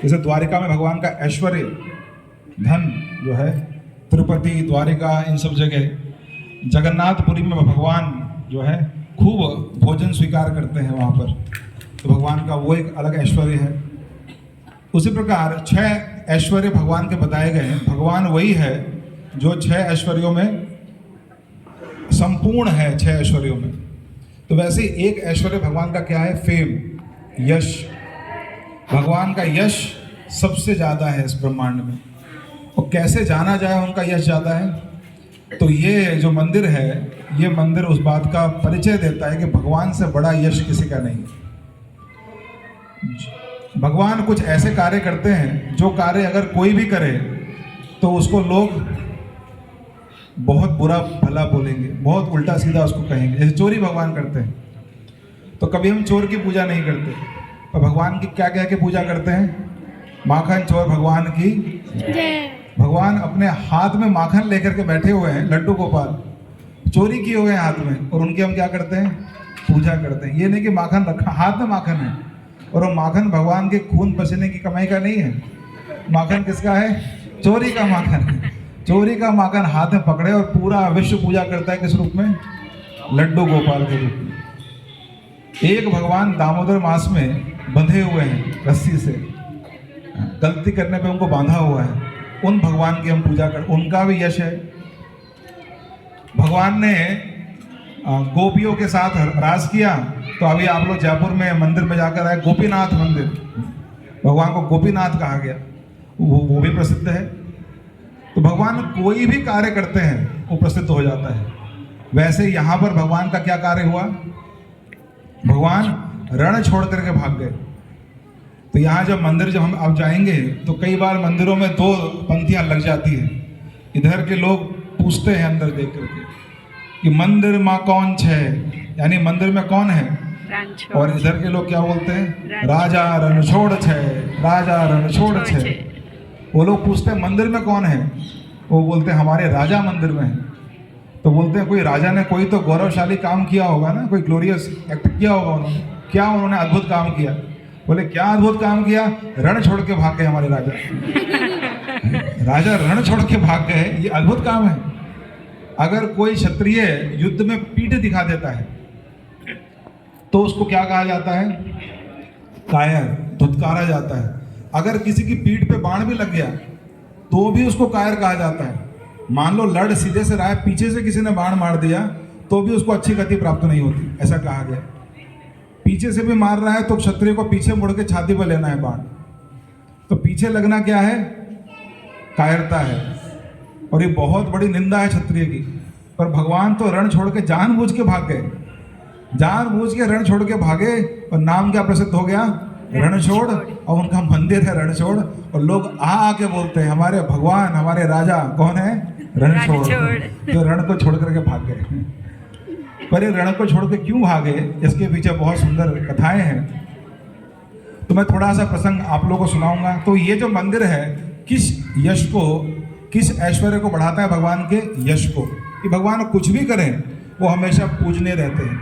जैसे द्वारिका में भगवान का ऐश्वर्य धन जो है, तिरुपति द्वारिका इन सब जगह, जगन्नाथपुरी में भगवान जो है खूब भोजन स्वीकार करते हैं वहाँ पर, तो भगवान का वो एक अलग ऐश्वर्य है। उसी प्रकार 6 ऐश्वर्य भगवान के बताए गए हैं। भगवान वही है जो 6 ऐश्वर्यों में संपूर्ण है, 6 ऐश्वर्यों में। तो वैसे ही एक ऐश्वर्य भगवान का क्या है? फेम, यश। भगवान का यश सबसे ज़्यादा है इस ब्रह्मांड में। और कैसे जाना जाए उनका यश ज़्यादा है? तो ये जो मंदिर है, ये मंदिर उस बात का परिचय देता है कि भगवान से बड़ा यश किसी का नहीं। भगवान कुछ ऐसे कार्य करते हैं जो कार्य अगर कोई भी करे तो उसको लोग बहुत बुरा भला बोलेंगे, बहुत उल्टा सीधा उसको कहेंगे। जैसे चोरी भगवान करते हैं, तो कभी हम चोर की पूजा नहीं करते, और भगवान की क्या कह के पूजा करते हैं? माखन चोर भगवान की जय। भगवान अपने हाथ में माखन लेकर के बैठे हुए हैं, लड्डू गोपाल चोरी किए हुए हैं हाथ में, और उनकी हम क्या करते हैं? पूजा करते हैं। ये नहीं कि माखन रखा, हाथ में माखन है, और वो माखन भगवान के खून पसीने की कमाई का नहीं है। माखन किसका है? चोरी का माखन है। चोरी का माखन हाथ में पकड़े और पूरा विश्व पूजा करता है किस रूप में? लड्डू गोपाल के रूप में। एक भगवान दामोदर मास में बंधे हुए हैं रस्सी से, गलती करने पे उनको बांधा हुआ है, उन भगवान की हम पूजा कर, उनका भी यश है। भगवान ने गोपियों के साथ रास किया, तो अभी आप लोग जयपुर में मंदिर में जाकर आए, गोपीनाथ मंदिर, भगवान को गोपीनाथ कहा गया, वो भी प्रसिद्ध है। तो भगवान कोई भी कार्य करते हैं वो प्रसिद्ध हो जाता है। वैसे यहाँ पर भगवान का क्या कार्य हुआ? भगवान रण छोड़ करके भाग गए। तो यहाँ जब मंदिर जब हम अब जाएंगे तो कई बार मंदिरों में 2 पंक्तियाँ लग जाती हैं। इधर के लोग पूछते हैं अंदर देख करके कि मंदिर माँ कौन छे, यानी मंदिर में कौन है? और इधर के लोग क्या बोलते हैं? राजा रणछोड़ छे, राजा रणछोड़ छे। वो लोग पूछते हैं मंदिर में कौन है? वो बोलते हैं हमारे राजा मंदिर में है। तो बोलते हैं कोई राजा ने कोई तो गौरवशाली काम किया होगा ना, कोई ग्लोरियस एक्ट किया होगा उन्होंने। क्या उन्होंने अद्भुत काम किया? बोले क्या अद्भुत काम किया? रण छोड़ के भाग गए हमारे राजा। राजा रण छोड़ के भाग गए, ये अद्भुत काम है। अगर कोई क्षत्रिय युद्ध में पीठ दिखा देता है तो उसको क्या कहा जाता है? कायर, धुतकारा जाता है। अगर किसी की पीठ पे बाण भी लग गया तो भी उसको कायर कहा जाता है। मान लो लड़ सीधे से रहा है, पीछे से किसी ने बाण मार दिया तो भी उसको अच्छी गति प्राप्त नहीं होती, ऐसा कहा गया। पीछे से भी मार रहा है तो क्षत्रिय को पीछे मुड़ के छाती पर लेना है बाण। तो पीछे लगना क्या है? कायरता है, और ये बहुत बड़ी निंदा है क्षत्रिय की। पर भगवान तो रण छोड़ के जानबूझ के भाग गए, जानबूझ के रण छोड़ के भागे, और नाम क्या प्रसिद्ध हो गया? रणछोड़। और उनका मंदिर है रणछोड़, और लोग आके बोलते हैं हमारे भगवान, हमारे राजा कौन है? रणछोड़। तो रण को छोड़ करके भाग गए। पर ये रण को छोड़ के क्यों भागे, इसके पीछे बहुत सुंदर कथाएं हैं। तो मैं थोड़ा सा प्रसंग आप लोगों को सुनाऊंगा। तो ये जो मंदिर है किस यश को, किस ऐश्वर्य को बढ़ाता है? भगवान के यश को। कि भगवान कुछ भी करें वो हमेशा पूजने रहते हैं,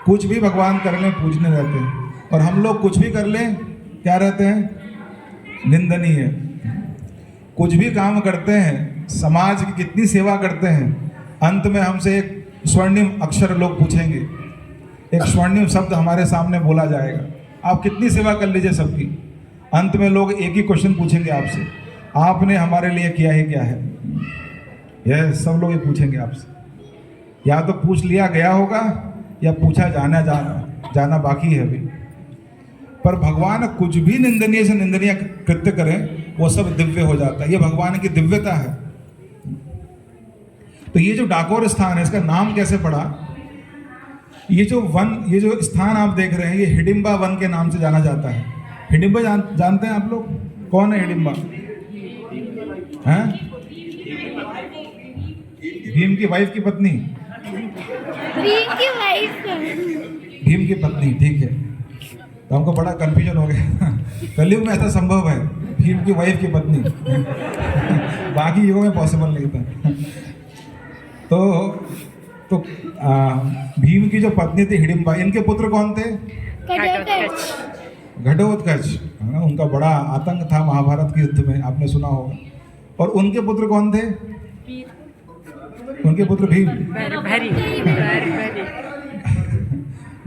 कुछ भी भगवान कर लें पूजने रहते हैं। और हम लोग कुछ भी कर लें क्या रहते हैं? निंदनीय। कुछ भी काम करते हैं, समाज की कितनी सेवा करते हैं, अंत में हमसे एक स्वर्णिम अक्षर लोग पूछेंगे, एक स्वर्णिम शब्द हमारे सामने बोला जाएगा। आप कितनी सेवा कर लीजिए सबकी, अंत में लोग एक ही क्वेश्चन पूछेंगे आपसे, आपने हमारे लिए किया ही क्या है? यह सब लोग ये पूछेंगे आपसे। या तो पूछ लिया गया होगा या पूछा जाना बाकी है अभी। पर भगवान कुछ भी निंदनीय से निंदनीय कृत्य करें वो सब दिव्य हो जाता है। ये भगवान की दिव्यता है। तो ये जो डाकोर स्थान है, इसका नाम कैसे पड़ा? ये जो वन, ये जो स्थान आप देख रहे हैं, ये हिडिंबा वन के नाम से जाना जाता है। हिडिंबा जानते हैं आप लोग? कौन है हिडिंबा? हैं? भीम की वाइफ की पत्नी। भीम की पत्नी, ठीक है। तो हमको बड़ा कंफ्यूजन हो गया। कलयुग में ऐसा संभव है, भीम की वाइफ की पत्नी। बाकी युगों में पॉसिबल नहीं था। तो भीम की जो पत्नी थी हिडिंबा, इनके पुत्र कौन थे? घटोत्कच, है ना, उनका बड़ा आतंक था महाभारत के युद्ध में, आपने सुना होगा। और उनके पुत्र कौन थे? उनके पुत्र भीम।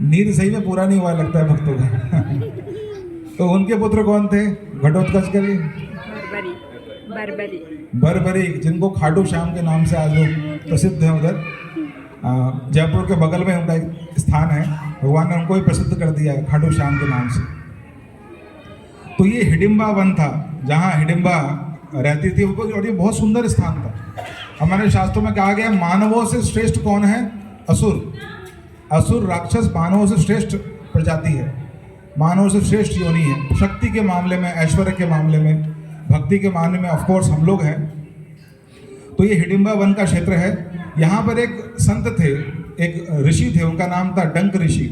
नींद सही में पूरा नहीं हुआ लगता है भक्तों का। तो उनके पुत्र कौन थे? घटोत्कच के बर्बरी, जिनको खाटू श्याम के नाम से आज लोग प्रसिद्ध हैं। उधर जयपुर के बगल में उनका एक स्थान है, भगवान ने उनको भी प्रसिद्ध कर दिया है खाटू श्याम के नाम से। तो ये हिडिंबा वन था जहाँ हिडिंबा रहती थी, और ये बहुत सुंदर स्थान था। हमारे शास्त्रों में कहा गया मानवों से श्रेष्ठ कौन है? असुर। असुर राक्षस मानवों से श्रेष्ठ प्रजाति है, मानवों से श्रेष्ठ योनि है। शक्ति के मामले में, ऐश्वर्य के मामले में, भक्ति के मामले में ऑफकोर्स हम लोग हैं। तो ये हिडिंबा वन का क्षेत्र है। यहाँ पर एक संत थे, एक ऋषि थे, उनका नाम था डंक ऋषि।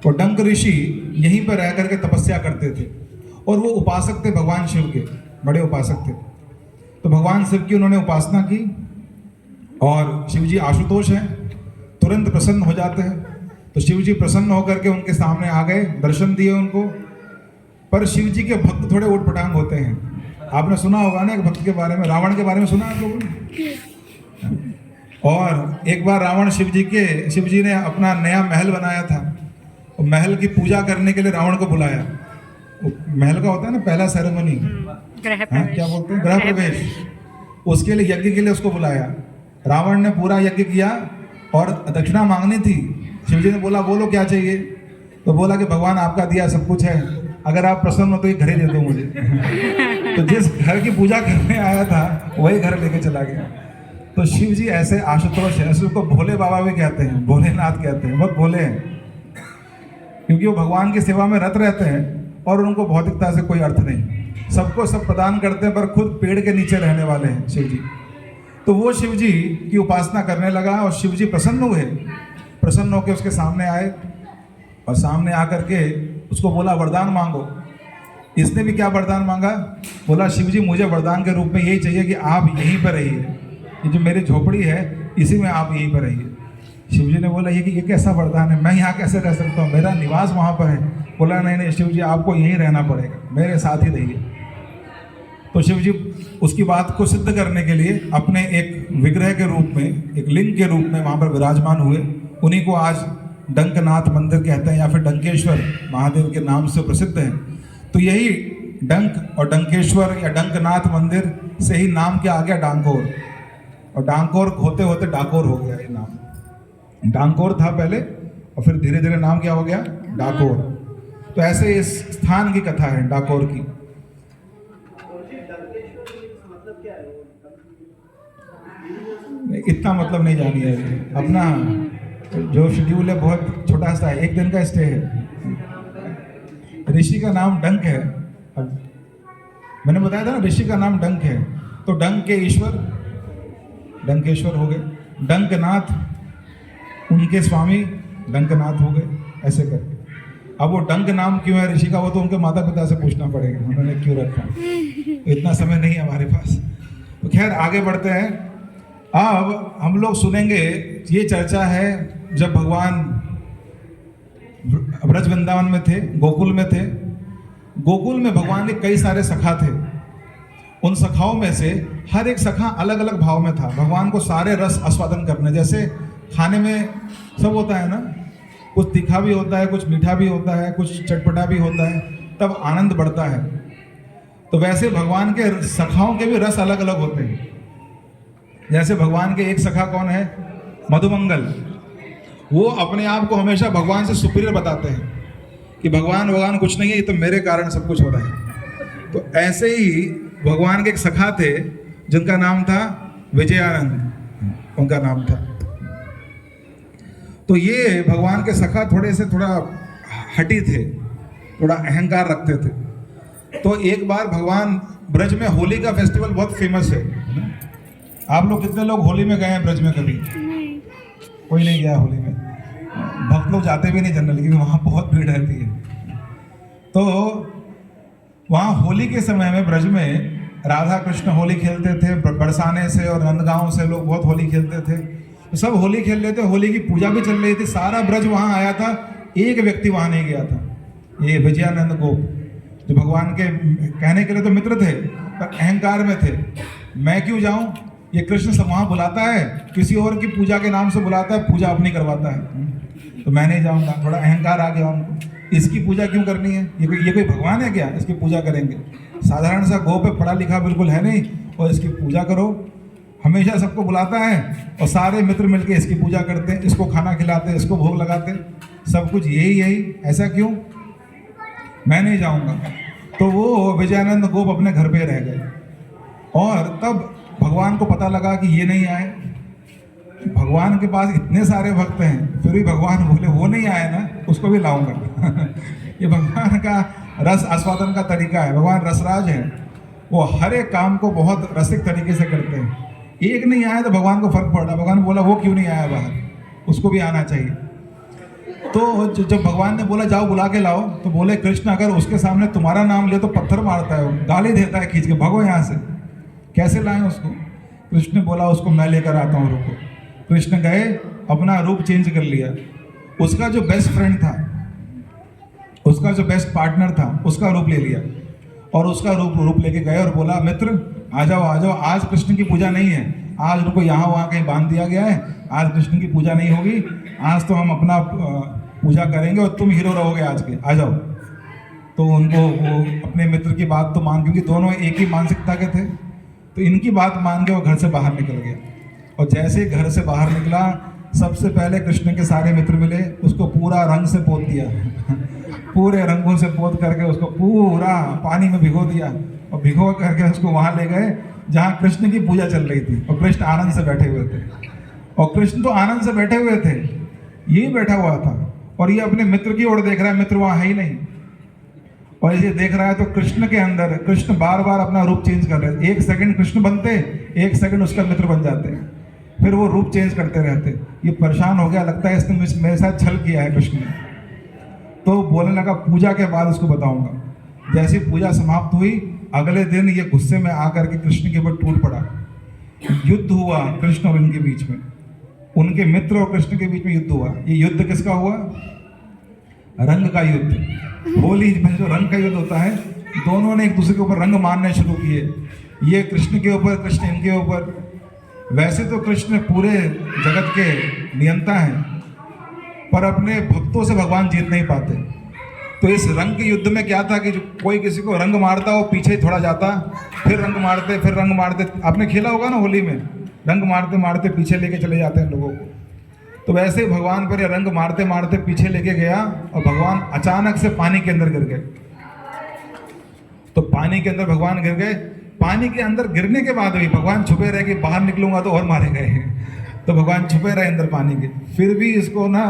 और डंक ऋषि यहीं पर रह करके तपस्या करते थे, और वो उपासक थे भगवान शिव के, बड़े उपासक थे। तो भगवान शिव की उन्होंने उपासना की, और शिव जी आशुतोष हैं, तुरंत प्रसन्न हो जाते हैं। तो शिव जी प्रसन्न होकर के उनके सामने आ गए, दर्शन दिए उनको। पर शिव जी के भक्त थोड़े उटपटांग होते हैं। आपने सुना होगा ना एक भक्त के बारे में, रावण के बारे में सुना आप लोगों ने? और एक बार रावण शिव जी ने अपना नया महल बनाया था, और महल की पूजा करने के लिए रावण को बुलाया। महल का होता है ना पहला सेरेमनी, क्या बोलते हैं, गृह प्रवेश, उसके लिए यज्ञ के लिए उसको बुलाया। रावण ने पूरा यज्ञ किया और दक्षिणा मांगनी थी। शिव जी ने बोला बोलो क्या चाहिए? तो बोला कि भगवान आपका दिया सब कुछ है, अगर आप प्रसन्न हो तो ये घर ही दे दो मुझे। तो जिस घर की पूजा करने आया था वही घर लेके चला गया। तो शिव जी ऐसे आशुतोष है, उसको भोले बाबा भी कहते हैं, भोलेनाथ कहते हैं, बहुत भोले हैं, क्योंकि वो भगवान की सेवा में रत रहते हैं और उनको भौतिकता से कोई अर्थ नहीं, सबको सब प्रदान करते हैं, पर खुद पेड़ के नीचे रहने वाले हैं शिव जी। तो वो शिव जी की उपासना करने लगा, और शिव जी प्रसन्न हुए, प्रसन्न होकर उसके सामने आए, और सामने आकर के उसको बोला वरदान मांगो। इसने भी क्या वरदान मांगा? बोला शिव जी मुझे वरदान के रूप में यही चाहिए कि आप यहीं पर रहिए, ये जो मेरी झोपड़ी है इसी में आप यहीं पर रहिए। शिव जी ने बोला ये कैसा वरदान है, मैं यहाँ कैसे रह सकता हूँ, मेरा निवास वहाँ पर है। बोला नहीं शिव जी आपको यहीं रहना पड़ेगा, मेरे साथ ही रहिए। तो शिव जी उसकी बात को सिद्ध करने के लिए अपने एक विग्रह के रूप में, एक लिंग के रूप में वहाँ पर विराजमान हुए। उन्हीं को आज डंकनाथ मंदिर कहते हैं, या फिर डंकेश्वर महादेव के नाम से प्रसिद्ध है। तो यही डंक और डंकेश्वर या डंकनाथ मंदिर से ही नाम क्या आ गया डांकोर, और डांकोर होते होते डाकोर हो गया। ये नाम डांकोर था पहले, और फिर धीरे धीरे नाम क्या हो गया? डाकोर। तो ऐसे इस स्थान की कथा है डाकोर की। इतना मतलब नहीं जानी है, अपना जो शेड्यूल है बहुत छोटा सा है, एक दिन का स्टे है। ऋषि का नाम डंक है, मैंने बताया था ना ऋषि का नाम डंक है, तो डंक के ईश्वर डंकेश्वर हो गए, डंकनाथ उनके स्वामी डंकनाथ हो गए, ऐसे करके। अब वो डंक नाम क्यों है ऋषि का, वो तो उनके माता पिता से पूछना पड़ेगा उन्होंने क्यों रखा, इतना समय नहीं है हमारे पास। तो खैर आगे बढ़ते हैं। अब हम लोग सुनेंगे, ये चर्चा है जब भगवान ब्रज वृंदावन में थे, गोकुल में थे। गोकुल में भगवान के कई सारे सखा थे, उन सखाओं में से हर एक सखा अलग अलग भाव में था। भगवान को सारे रस आस्वादन करने, जैसे खाने में सब होता है ना, कुछ तीखा भी होता है, कुछ मीठा भी होता है, कुछ चटपटा भी होता है, तब आनंद बढ़ता है। तो वैसे भगवान के सखाओं के भी रस अलग अलग होते हैं। जैसे भगवान के एक सखा कौन है? मधुमंगल। वो अपने आप को हमेशा भगवान से सुपीरियर बताते हैं कि भगवान कुछ नहीं है, ये तो मेरे कारण सब कुछ हो रहा है। तो ऐसे ही भगवान के एक सखा थे जिनका नाम था विजयानंद, उनका नाम था। तो ये भगवान के सखा थोड़ा हठी थे, थोड़ा अहंकार रखते थे। तो एक बार भगवान ब्रज में, होली का फेस्टिवल बहुत फेमस है। आप लोग कितने लोग होली में गए हैं ब्रज में? कभी कोई नहीं गया होली में। भक्त लोग जाते भी नहीं जनरली, क्योंकि वहाँ बहुत भीड़ रहती है। तो वहाँ होली के समय में ब्रज में राधा कृष्ण होली खेलते थे, बरसाने से और नंदगांव से लोग बहुत होली खेलते थे। तो सब होली खेल रहे थे, होली की पूजा भी चल रही थी, सारा ब्रज वहाँ आया था, एक व्यक्ति वहाँ नहीं गया था। ये विजयानंद गोप, जो भगवान के कहने के लिए तो मित्र थे पर अहंकार में थे। मैं क्यों जाऊं, ये कृष्ण सब वहाँ बुलाता है, किसी और की पूजा के नाम से बुलाता है, पूजा अपनी करवाता है, तो मैं नहीं जाऊंगा। थोड़ा अहंकार आ गया उनको, इसकी पूजा क्यों करनी है, ये कोई भगवान है क्या इसकी पूजा करेंगे। साधारण सा गोप है, पढ़ा लिखा बिल्कुल है नहीं, और इसकी पूजा करो। हमेशा सबको बुलाता है और सारे मित्र मिलके इसकी पूजा करते हैं, इसको खाना खिलाते हैं, इसको भोग लगाते हैं, सब कुछ यही, ऐसा क्यों, मैं नहीं जाऊंगा। तो वो विजयानंद गोप अपने घर पे रह गए। और तब भगवान को पता लगा कि ये नहीं आए। भगवान के पास इतने सारे भक्त हैं, फिर भी भगवान बोले वो नहीं आए ना, उसको भी लाऊंगा। ये भगवान का रस आस्वादन का तरीका है। भगवान रसराज है, वो हर एक काम को बहुत रसिक तरीके से करते हैं। एक नहीं आया तो भगवान को फर्क पड़ा, भगवान बोला वो क्यों नहीं आया बाहर, उसको भी आना चाहिए। तो जब भगवान ने बोला जाओ बुला के लाओ, तो बोले कृष्ण अगर उसके सामने तुम्हारा नाम ले तो पत्थर मारता है, वो गाली देता है खींच के, भगो यहाँ से, कैसे लाएं उसको। कृष्ण ने बोला उसको मैं लेकर आता हूँ, रुको। कृष्ण गए, अपना रूप चेंज कर लिया। उसका जो बेस्ट फ्रेंड था, उसका जो बेस्ट पार्टनर था, उसका रूप ले लिया और उसका रूप लेके गए और बोला मित्र आ जाओ आ जाओ, आज कृष्ण की पूजा नहीं है, आज उनको यहाँ वहाँ कहीं बांध दिया गया है, आज कृष्ण की पूजा नहीं होगी, आज तो हम अपना पूजा करेंगे और तुम हीरो रहोगे आज के, आ जाओ। तो उनको वो अपने मित्र की बात तो मान, क्योंकि दोनों एक ही मानसिकता के थे, तो इनकी बात मान के वो घर से बाहर निकल गया। और जैसे ही घर से बाहर निकला, सबसे पहले कृष्ण के सारे मित्र मिले, उसको पूरा रंग से पोत दिया। पूरे रंगों से पोत करके उसको पूरा पानी में भिगो दिया और भिगो करके उसको वहाँ ले गए जहाँ कृष्ण की पूजा चल रही थी। और कृष्ण आनंद से बैठे हुए थे, और कृष्ण तो आनंद से बैठे हुए थे, ये बैठा हुआ था और ये अपने मित्र की ओर देख रहा है, मित्र वहाँ है ही नहीं। और ये देख रहा है तो कृष्ण के अंदर कृष्ण बार बार अपना रूप चेंज कर रहे थे। एक सेकंड कृष्ण बनते, एक सेकंड उसका मित्र बन जाते, फिर वो रूप चेंज करते रहते। ये परेशान हो गया, लगता है इसने मेरे साथ छल किया है कृष्ण ने। तो बोलने लगा पूजा के बाद उसको बताऊंगा। जैसी पूजा समाप्त हुई, अगले दिन ये गुस्से में आकर के कृष्ण के ऊपर टूट पड़ा। युद्ध हुआ कृष्ण और इनके बीच में, उनके मित्र और कृष्ण के बीच में युद्ध हुआ। ये युद्ध किसका हुआ, रंग का युद्ध। होली में जो रंग का युद्ध होता है, दोनों ने एक दूसरे के ऊपर रंग मारने शुरू किए, ये कृष्ण के ऊपर, कृष्ण इनके ऊपर। वैसे तो कृष्ण पूरे जगत के नियंता हैं, पर अपने भक्तों से भगवान जीत नहीं पाते। तो इस रंग के युद्ध में क्या था कि जो कोई किसी को रंग मारता, वो पीछे थोड़ा जाता, फिर रंग मारते, फिर रंग मारते। आपने खेला होगा ना होली में, रंग मारते मारते पीछे लेके चले जाते हैं लोगों को। तो वैसे ही भगवान पर ये रंग मारते मारते पीछे लेके गया और भगवान अचानक से पानी के अंदर गिर गए। तो पानी के अंदर भगवान गिर गए। पानी के अंदर गिरने के बाद भी भगवान छुपे रहे कि बाहर निकलूंगा तो और मारे गए। तो भगवान छुपे रहे अंदर पानी के, फिर भी इसको ना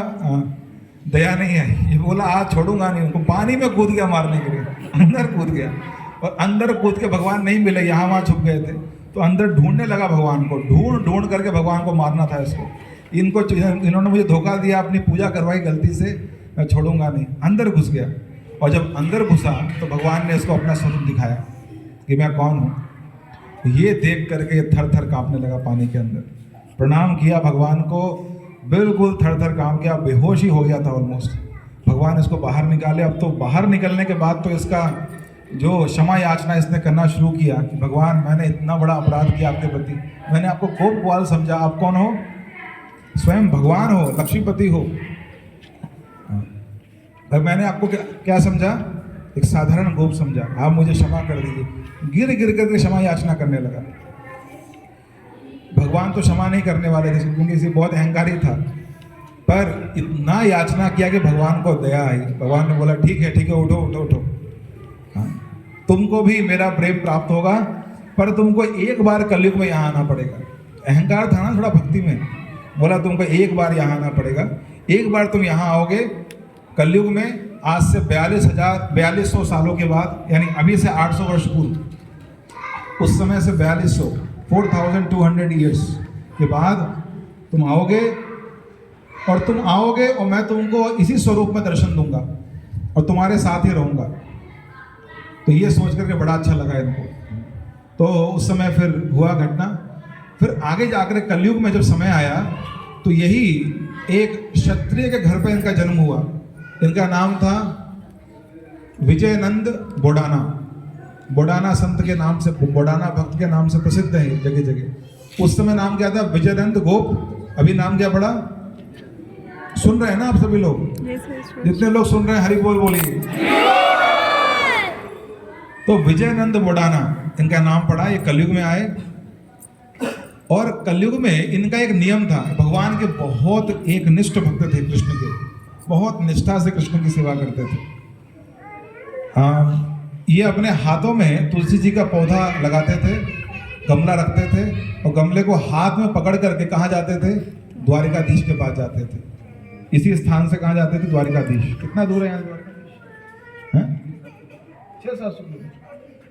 दया नहीं आई। ये बोला आज छोड़ूंगा नहीं उनको, पानी में कूद गया मारने के लिए, अंदर कूद गया। और अंदर कूद के भगवान नहीं मिले, यहाँ वहाँ छुप गए थे। तो अंदर ढूंढने लगा भगवान को, ढूंढ ढूंढ करके भगवान को मारना था इसको। इन्होंने मुझे धोखा दिया, अपनी पूजा करवाई गलती से, मैं छोड़ूंगा नहीं। अंदर घुस गया, और जब अंदर घुसा तो भगवान ने इसको अपना स्वरूप दिखाया कि मैं कौन हूँ। ये देख करके थर थर कांपने लगा पानी के अंदर। प्रणाम किया भगवान को, बिल्कुल थर थर कांप गया, बेहोश ही हो गया था ऑलमोस्ट। भगवान इसको बाहर निकाले। अब तो बाहर निकलने के बाद तो इसका जो क्षमा याचना इसने करना शुरू किया कि भगवान मैंने इतना बड़ा अपराध किया आपके प्रति, मैंने आपको गोप ग्वाल समझा, आप कौन हो, स्वयं भगवान हो, लक्ष्मीपति हो। और मैंने आपको क्या समझा, एक साधारण गोप समझा, आप मुझे क्षमा कर दीजिए। गिर गिर करके क्षमा याचना करने लगा। भगवान तो क्षमा नहीं करने वाले थे क्योंकि इसे बहुत अहंकारी था, पर इतना याचना किया कि भगवान को दया आई। भगवान ने बोला ठीक है उठो उठो उठो, हाँ तुमको भी मेरा प्रेम प्राप्त होगा, पर तुमको एक बार कलयुग में यहाँ आना पड़ेगा। अहंकार था ना थोड़ा भक्ति में, बोला तुमको एक बार यहाँ आना पड़ेगा। एक बार तुम यहाँ आओगे कलयुग में, आज से 4200 सालों के बाद, यानी अभी से 800 वर्ष पूर्व, उस समय से 4200 ईयर्स के बाद तुम आओगे, और तुम आओगे और मैं तुमको इसी स्वरूप में दर्शन दूंगा और तुम्हारे साथ ही रहूंगा। तो ये सोच करके बड़ा अच्छा लगा इनको। तो उस समय फिर हुआ घटना, फिर आगे जाकर कलयुग में जब समय आया तो यही एक क्षत्रिय के घर पर इनका जन्म हुआ। इनका नाम था विजयनंद बोडाना, बोडाना संत के नाम से, बोडाना भक्त के नाम से प्रसिद्ध है जगह जगह। उस समय नाम क्या था? विजयनंद गोप। अभी नाम क्या पड़ा? सुन रहे हैं ना आप सभी लोग? जितने लोग सुन रहे हैं हरि बोल बोलिए। तो विजयनंद बोडाना इनका नाम पड़ा। ये कलयुग में आए और कलयुग में इनका एक नियम था। भगवान के बहुत एक निष्ठ भक्त थे कृष्ण के, बहुत निष्ठा से कृष्ण की सेवा करते थे। ये अपने हाथों में तुलसी जी का पौधा लगाते थे, गमला रखते थे और गमले को हाथ में पकड़ करके कहाँ जाते थे? द्वारिकाधीश के पास जाते थे। इसी स्थान से कहाँ जाते थे? द्वारिकाधीश। कितना दूर है यहाँ द्वारिकाधीश?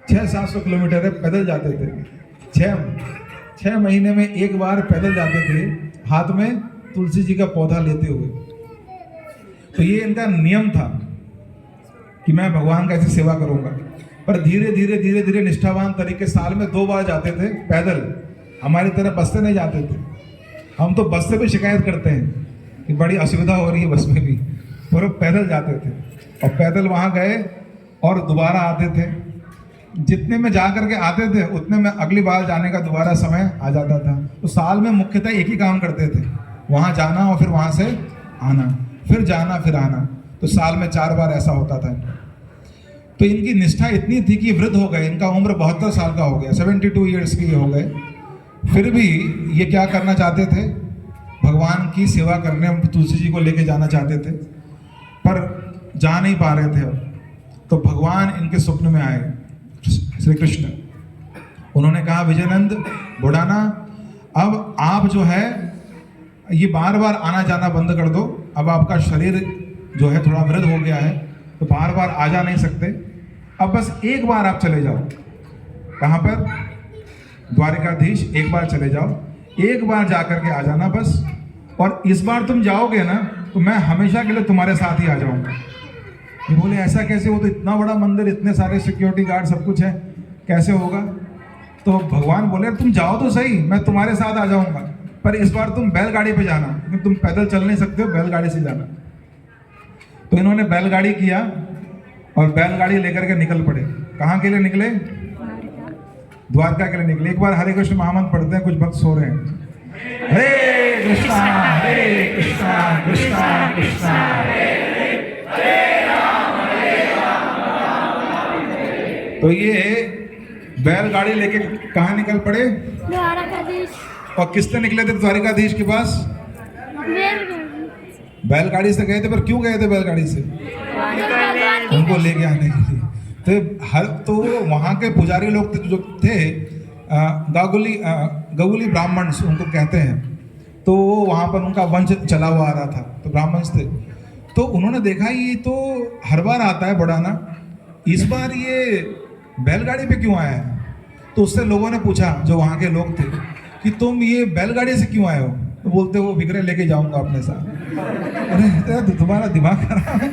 600-700 किलोमीटर है। पैदल जाते थे। 6 महीने में एक बार पैदल जाते थे, हाथ में तुलसी जी का पौधा लेते हुए। तो ये इनका नियम था कि मैं भगवान का ऐसी सेवा करूंगा। पर धीरे धीरे धीरे धीरे निष्ठावान तरीके साल में 2 बार जाते थे पैदल। हमारी तरह बस से नहीं जाते थे। हम तो बस से भी शिकायत करते हैं कि बड़ी असुविधा हो रही है बस में भी, और वो पैदल जाते थे और पैदल वहाँ गए और दोबारा आते थे। जितने में जा करके आते थे उतने में अगली बार जाने का दोबारा समय आ जाता था। तो साल में मुख्यतः एक ही काम करते थे, वहाँ जाना और फिर वहाँ से आना, फिर जाना फिर आना। तो साल में 4 बार ऐसा होता था। तो इनकी निष्ठा इतनी थी कि वृद्ध हो गए। इनका उम्र 72 साल का हो गया, 72 ईयर्स के हो गए। फिर भी ये क्या करना चाहते थे? भगवान की सेवा करने तुलसी जी को लेके जाना चाहते थे, पर जा नहीं पा रहे थे। तो भगवान इनके स्वप्न में आए, श्री कृष्ण। उन्होंने कहा, विजयनंद बोडाना, अब आप जो है ये बार बार आना जाना बंद कर दो। अब आपका शरीर जो है थोड़ा वृद्ध हो गया है, तो बार बार आ जा नहीं सकते। अब बस एक बार आप चले जाओ। कहाँ पर? द्वारिकाधीश। एक बार चले जाओ, एक बार जा करके आ जाना बस। और इस बार तुम जाओगे ना तो मैं हमेशा के लिए तुम्हारे साथ ही आ जाऊंगा। ये बोले, ऐसा कैसे? वो तो इतना बड़ा मंदिर, इतने सारे सिक्योरिटी गार्ड, सब कुछ है, कैसे होगा? तो भगवान बोले, तुम जाओ तो सही, मैं तुम्हारे साथ आ जाऊंगा, पर इस बार तुम बैलगाड़ी पे जाना, क्योंकि तुम पैदल चल नहीं सकते हो, बैलगाड़ी से जाना। तो इन्होंने बैलगाड़ी किया और बैलगाड़ी लेकर के निकल पड़े। कहाँ के लिए निकले? द्वारका के लिए निकले। एक बार हरे कृष्ण महामंत्र पढ़ते हैं, कुछ भक्त सो रहे हैं। हरे कृष्णा कृष्णा कृष्णा हरे राम तो ये बैलगाड़ी लेके कहाँ निकल पड़े? द्वारकाधीश। और किससे निकले थे द्वारिकाधीश के पास? बैलगाड़ी से गए थे। पर क्यों गए थे बैलगाड़ी से? उनको लेके आने के लिए। तो वहाँ के पुजारी लोग जो थे, गगुली ब्राह्मण उनको कहते हैं, तो वहाँ पर उनका वंश चला हुआ आ रहा था, तो ब्राह्मण थे। तो उन्होंने देखा ये तो हर बार आता है बोडाना, इस बार ये बैलगाड़ी पे क्यों आया है? तो उससे लोगों ने पूछा, जो वहाँ के लोग थे, कि तुम ये बैलगाड़ी से क्यों आए हो? तो बोलते वो विग्रह लेके जाऊंगा अपने साथ। अरे तुम्हारा दिमाग खराब है,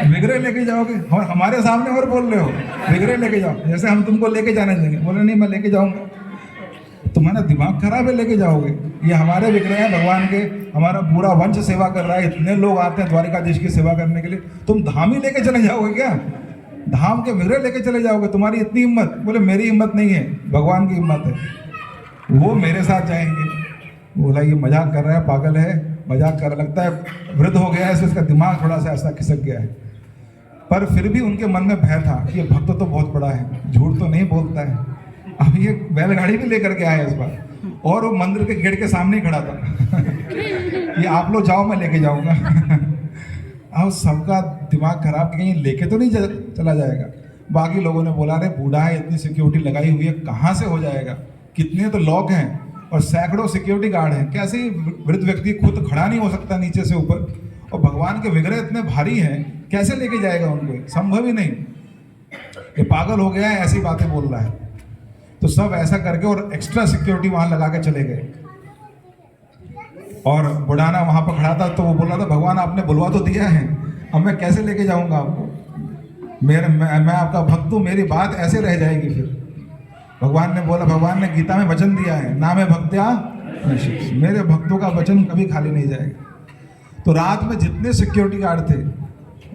विग्रह लेके जाओगे? और हमारे सामने और बोल रहे हो विग्रह लेके जाओ, जैसे हम तुमको लेके जाने देंगे। बोले नहीं, मैं लेके जाऊंगा। तुम्हारा दिमाग खराब है, लेके जाओगे? ये हमारे विग्रह है भगवान के, हमारा पूरा वंश सेवा कर रहा है, इतने लोग आते हैं द्वारिकाधीश की सेवा करने के लिए, तुम धाम ही लेके चले जाओगे क्या? धाम के विग्रह लेके चले जाओगे? तुम्हारी इतनी हिम्मत? बोले मेरी हिम्मत नहीं है, भगवान की हिम्मत है, वो मेरे साथ जाएंगे। बोला ये मजाक कर रहा है, पागल है, मजाक कर, लगता है वृद्ध हो गया है, इसलिए इसका दिमाग थोड़ा सा ऐसा खिसक गया है। पर फिर भी उनके मन में भय था कि ये भक्त तो बहुत बड़ा है, झूठ तो नहीं बोलता है। अब ये बैलगाड़ी भी लेकर के आया इस बार, और वो मंदिर के गेट के सामने ही खड़ा था कि आप लोग जाओ, मैं लेके जाऊंगा। अब सबका दिमाग खराब, कहीं लेके तो नहीं चला जाएगा। बाकी लोगों ने बोला, अरे बूढ़ा है, इतनी सिक्योरिटी लगाई हुई है, कहाँ से हो जाएगा? कितने तो लोग हैं और सैकड़ों सिक्योरिटी गार्ड हैं, कैसे वृद्ध व्यक्ति खुद खड़ा नहीं हो सकता नीचे से ऊपर, और भगवान के विग्रह इतने भारी हैं, कैसे लेके जाएगा उनको? संभव ही नहीं। ये पागल हो गया है, ऐसी बातें बोल रहा है। तो सब ऐसा करके और एक्स्ट्रा सिक्योरिटी वहां लगा के चले गए। और बुढ़ाना वहां पर खड़ा था, तो वो बोल रहा था, भगवान आपने बुलवा तो दिया है, अब मैं कैसे लेके जाऊंगा आपको? मैं आपका भक्त हूँ, मेरी बात ऐसे रह जाएगी फिर। भगवान ने बोला, भगवान ने गीता में वचन दिया है, नाम है भक्त्या, मेरे भक्तों का वचन कभी खाली नहीं जाएगा। तो रात में जितने सिक्योरिटी गार्ड थे,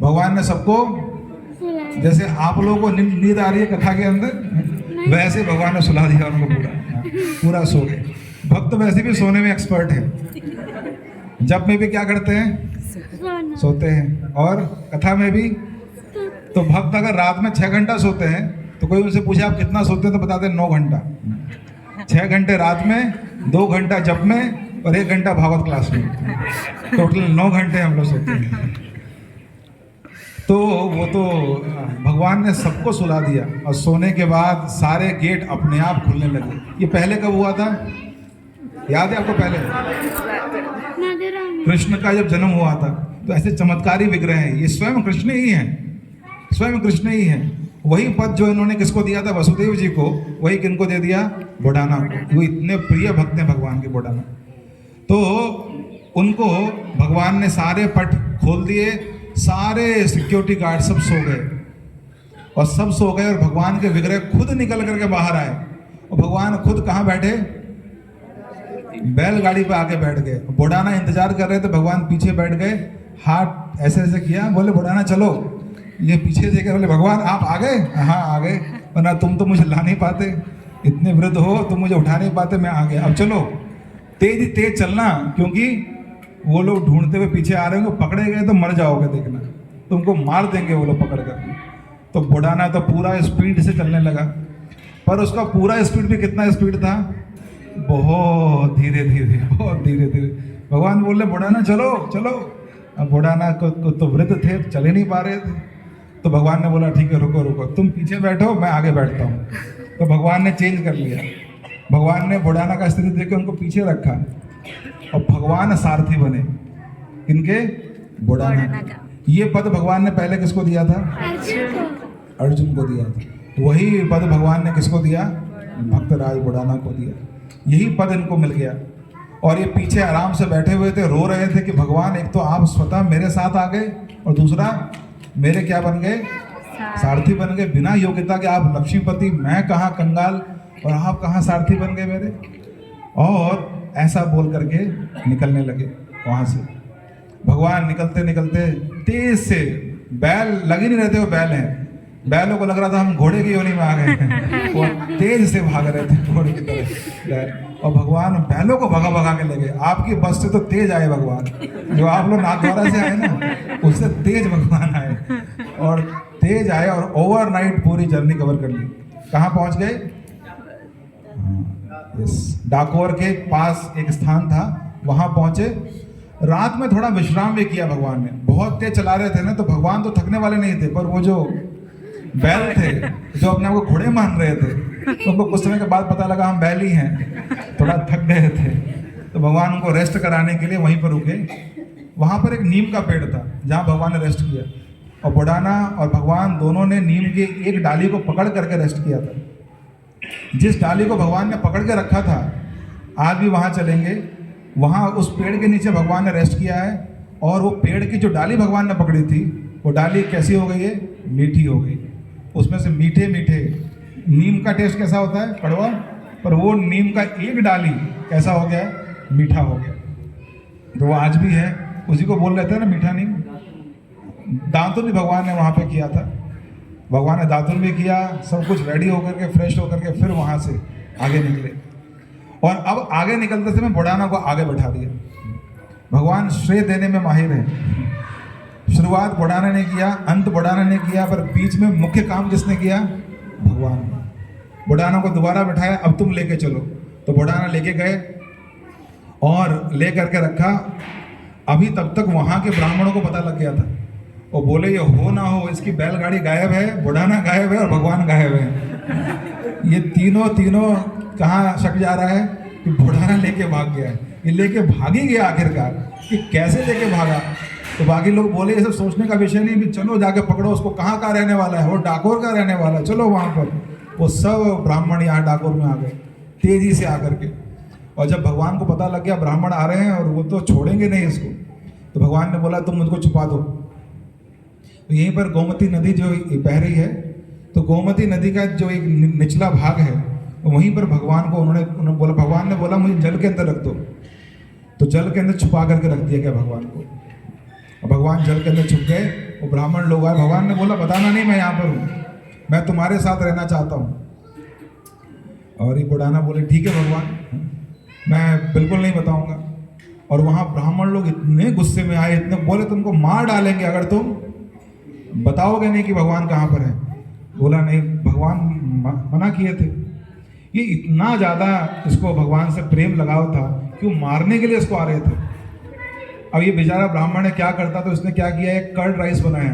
भगवान ने सबको जैसे आप लोगों को नींद आ रही है कथा के अंदर, वैसे भगवान ने सुला दिया उनको पूरा, पूरा सो गए। भक्त वैसे भी सोने में एक्सपर्ट है। जब में भी क्या करते हैं, सोते हैं, और कथा में भी। तो भक्त अगर रात में 6 घंटा सोते हैं तो कोई उनसे पूछे आप कितना सोते हैं तो बताते हैं 9 घंटा। 6 घंटे रात में, 2 घंटा जप में और 1 घंटा भागवत क्लास में, टोटल 9 घंटे हम लोग सोते हैं। तो वो तो भगवान ने सबको सुला दिया और सोने के बाद सारे गेट अपने आप खुलने लगे। ये पहले कब हुआ था, याद है आपको? पहले कृष्ण का जब जन्म हुआ था तो ऐसे चमत्कारी विग्रह हैं, ये स्वयं कृष्ण ही हैं, स्वयं कृष्ण ही हैं। वही पद जो इन्होंने किसको दिया था, वसुदेव जी को, वही किनको दे दिया, बुढ़ाना को। वो इतने प्रिय भक्त हैं भगवान के बुढ़ाना। तो उनको भगवान ने सारे पट खोल दिए, सारे सिक्योरिटी गार्ड सब सो गए, और सब सो गए और भगवान के विग्रह खुद निकल करके बाहर आए। और भगवान खुद कहाँ बैठे, बैलगाड़ी पे आके बैठ गए। बुढ़ाना इंतजार कर रहे थे, भगवान पीछे बैठ गए, हाथ ऐसे ऐसे किया, बोले बुढ़ाना चलो। ये पीछे देखे, बोले भगवान आप आ गए? हाँ आ गए, वरना तुम तो मुझे ला नहीं पाते, इतने वृद्ध हो तुम मुझे उठा नहीं पाते, मैं आ गया। अब चलो तेज तेज चलना, क्योंकि वो लोग ढूंढते हुए पीछे आ रहे होंगे, पकड़े गए तो मर जाओगे, देखना तुमको मार देंगे वो लोग पकड़ कर। तो बुढ़ाना तो पूरा स्पीड से चलने लगा, पर उसका पूरा स्पीड भी कितना स्पीड था, बहुत धीरे धीरे, बहुत धीरे धीरे। भगवान बोले बुढ़ाना चलो चलो। अब बुढ़ाना को तो वृद्ध थे, चल ही नहीं पा रहे थे। तो भगवान ने बोला ठीक है रुको रुको, तुम पीछे बैठो मैं आगे बैठता हूँ। तो भगवान ने चेंज कर लिया, भगवान ने बुढ़ाना का स्थिति देख के उनको पीछे रखा और भगवान सारथी बने। किनके? बुढ़ाना। ये पद भगवान ने पहले किसको दिया था? अर्जुन को दिया था। वही पद भगवान ने किसको दिया? भक्तराज बुढ़ाना को दिया। यही पद इनको मिल गया। और ये पीछे आराम से बैठे हुए थे, रो रहे थे कि भगवान एक तो आप स्वतः मेरे साथ आ गए, और दूसरा मेरे क्या बन गए? सारथी बन गए। बिना योग्यता के आप लक्ष्मीपति, मैं कहाँ कंगाल, और आप कहाँ सारथी बन गए मेरे। और ऐसा बोल करके निकलने लगे वहाँ से। भगवान निकलते निकलते तेज से, बैल लग ही नहीं रहते, वो बैल हैं, बैलों को लग रहा था हम घोड़े की योनि में आ गए हैं। वो तेज से भाग रहे थे घोड़े की तरह, और भगवान बैलों को भगा भगा के ले गए। आपकी बस से तो तेज आए भगवान, जो आप लोग नाथद्वारा से आए ना, उससे तेज भगवान आए, और तेज आए और ओवरनाइट पूरी जर्नी कवर कर ली। कहाँ पहुंच गए? डाकोर के पास एक स्थान था, वहां पहुंचे। रात में थोड़ा विश्राम भी किया भगवान ने। बहुत तेज चला रहे थे ना, तो भगवान तो थकने वाले नहीं थे, पर वो जो बैल थे जो अपने आप को घोड़े मान रहे थे, तो उनको कुछ समय के बाद पता लगा हम बैल ही हैं, थोड़ा थक गए थे। तो भगवान उनको रेस्ट कराने के लिए वहीं पर रुके। वहाँ पर एक नीम का पेड़ था जहाँ भगवान ने रेस्ट किया, और बुढ़ाना और भगवान दोनों ने नीम की एक डाली को पकड़ करके रेस्ट किया था। जिस डाली को भगवान ने पकड़ के रखा था, आज भी वहाँ चलेंगे, वहाँ उस पेड़ के नीचे भगवान ने रेस्ट किया है। और वो पेड़ की जो डाली भगवान ने पकड़ी थी, वो डाली कैसी हो गई है? मीठी हो गई। उसमें से मीठे मीठे, नीम का टेस्ट कैसा होता है? कड़वा, पर वो नीम का एक डाली कैसा हो गया? मीठा हो गया। तो वो आज भी है, उसी को बोल रहे थे ना मीठा नीम। दातुन भी भगवान ने वहाँ पे किया था, भगवान ने दातुन भी किया, सब कुछ रेडी होकर के, फ्रेश होकर के फिर वहाँ से आगे निकले। और अब आगे निकलते समय बुढ़ाना को आगे बैठा दिया। भगवान श्रेय देने में माहिर है। शुरुआत बुढ़ाना ने किया, अंत बुढ़ाना ने किया, पर बीच में मुख्य काम किसने किया? भगवान। बुढ़ाना को दोबारा बैठाया, अब तुम लेके चलो। तो बुढ़ाना लेके गए और ले करके रखा। अभी तब तक वहाँ के ब्राह्मणों को पता लग गया था। वो बोले ये हो ना हो, इसकी बैलगाड़ी गायब है, बुढ़ाना गायब है और भगवान गायब है। ये तीनों कहाँ शक जा रहा है कि बुढ़ाना लेके भाग गया है। ये लेके भाग ही गया आखिरकार, कि कैसे लेके भागा। तो बाकी लोग बोले ये सब सोचने का विषय नहीं, भी चलो जाके पकड़ो उसको, कहाँ का रहने वाला है, वो डाकोर का रहने वाला है, चलो वहाँ पर। वो सब ब्राह्मण यहाँ डाकोर में आ गए तेजी से आकर के। और जब भगवान को पता लग गया ब्राह्मण आ रहे हैं और वो तो छोड़ेंगे नहीं इसको, तो भगवान ने बोला तुम मुझको छुपा दो। तो यहीं पर गोमती नदी जो बह रही है, तो गोमती नदी का जो एक निचला भाग है, वहीं पर भगवान को उन्होंने बोला, भगवान ने बोला मुझे जल के अंदर रख दो। तो जल के अंदर छुपा करके रख दिया गया भगवान को। और भगवान जल के अंदर छुप गए वो ब्राह्मण लोग आए, भगवान ने बोला बताना नहीं मैं यहाँ पर हूँ, मैं तुम्हारे साथ रहना चाहता हूँ। और ये बुढ़ाना बोले ठीक है भगवान, मैं बिल्कुल नहीं बताऊंगा। और वहाँ ब्राह्मण लोग इतने गुस्से में आए, इतने बोले तुमको मार डालेंगे अगर तुम बताओगे नहीं कि भगवान कहाँ पर है। बोला नहीं, भगवान मना किए थे। ये इतना ज़्यादा इसको भगवान से प्रेम लगाव था कि वो मारने के लिए इसको आ रहे थे। अब ये बेचारा ब्राह्मण ने क्या करता, तो उसने क्या किया, एक कर्ड राइस बनाया,